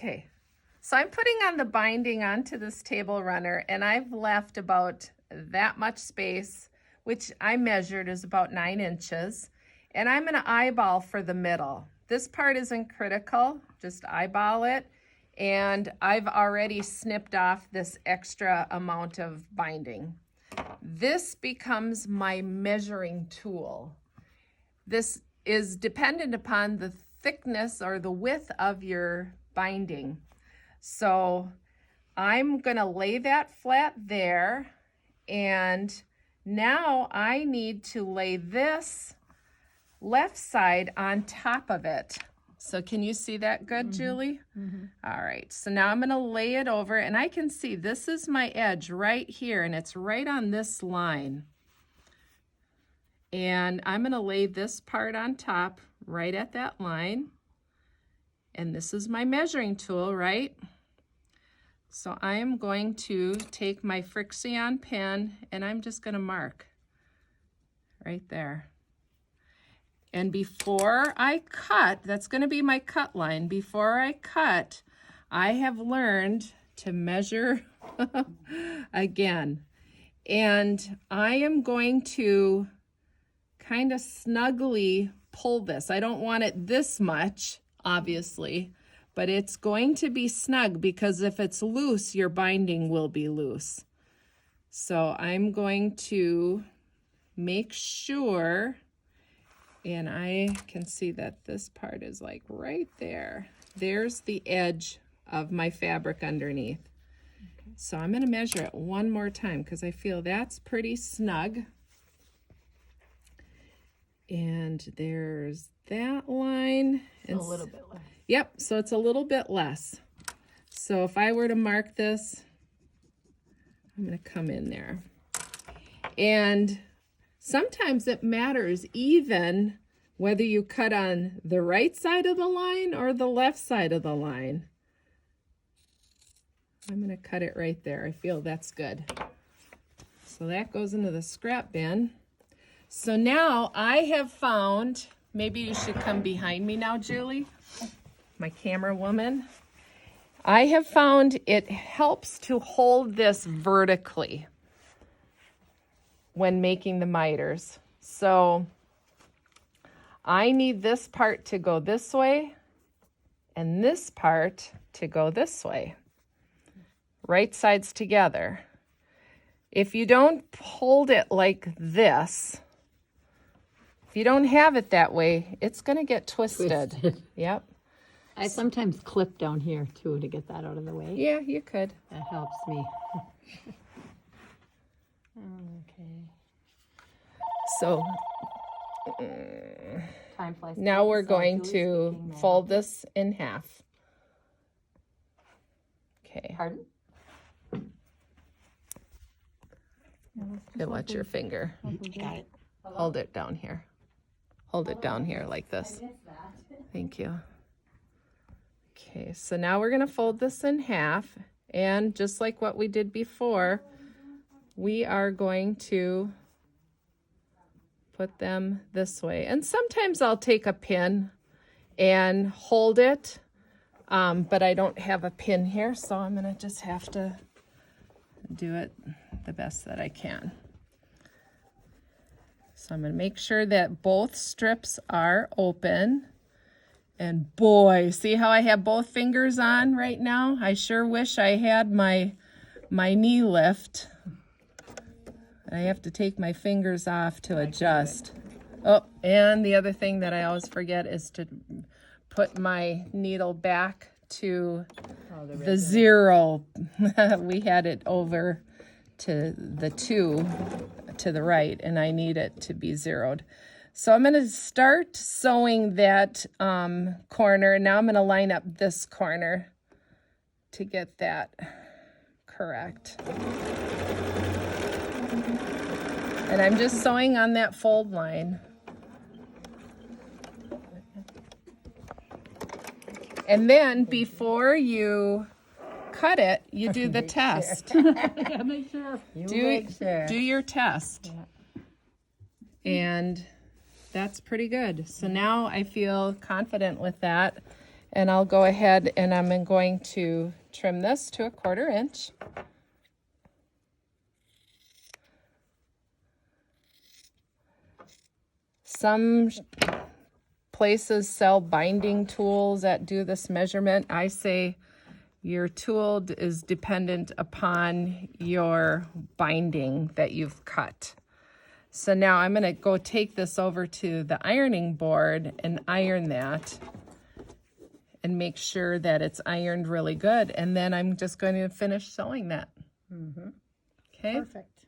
Okay, so I'm putting on the binding onto this table runner, and I've left about that much space, which I measured is about 9 inches, and I'm gonna eyeball for the middle. This part isn't critical, just eyeball it, and I've already snipped off this extra amount of binding. This becomes my measuring tool. This is dependent upon the thickness or the width of your binding. So I'm gonna lay that flat there, and now I need to lay this left side on top of it. So can you see that good, Julie? All right, so now I'm gonna lay it over, and I can see this is my edge right here, and it's right on this line. And I'm gonna lay this part on top right at that line. And this is my measuring tool, right? So I am going to take my Frixion pen, and I'm just gonna mark right there. And before I cut, that's gonna be my cut line. Before I cut, I have learned to measure again. And I am going to kind of snugly pull this. I don't want it this much, obviously, but it's going to be snug because if it's loose, your binding will be loose. So I'm going to make sure, and I can see that this part is like right there. There's the edge of my fabric underneath. Okay. So I'm going to measure it one more time because I feel that's pretty snug. And there's that line. And a little bit less. Yep, so it's a little bit less. So if I were to mark this, I'm going to come in there. And sometimes it matters even whether you cut on the right side of the line or the left side of the line. I'm going to cut it right there. I feel that's good. So that goes into the scrap bin. So now I have found, maybe you should come behind me now, Julie, my camera woman. I have found it helps to hold this vertically when making the miters. So I need this part to go this way and this part to go this way. Right sides together. If you don't hold it like this, if you don't have it that way, it's going to get twisted. Yep. I sometimes clip down here too to get that out of the way. Yeah, you could. That helps me. Okay. So Time flies. now we're going Julie's to speaking now. fold this in half. Okay. Pardon? Okay, watch your finger. Got it. Hold it down here. Hold it down here like this. Thank you. Okay, so now we're going to fold this in half, and just like what we did before, we are going to put them this way. And sometimes I'll take a pin and hold it, but I don't have a pin here, so I'm going to just have to do it the best that I can. So I'm going to make sure that both strips are open. And boy, see how I have both fingers on right now? I sure wish I had my knee lift. I have to take my fingers off to adjust. Oh, and the other thing that I always forget is to put my needle back to the 0. We had it over to the 2 to the right, and I need it to be zeroed. So I'm going to start sewing that corner. Now I'm going to line up this corner to get that correct. And I'm just sewing on that fold line. And then before you cut it, you do the test. Yeah, make sure. Do your test. And that's pretty good. So now I feel confident with that. And I'll go ahead and I'm going to trim this to 1/4 inch. Some places sell binding tools that do this measurement. I say your tool is dependent upon your binding that you've cut. So now I'm going to go take this over to the ironing board and iron that and make sure that it's ironed really good. And then I'm just going to finish sewing that. Mm-hmm. Okay. Perfect.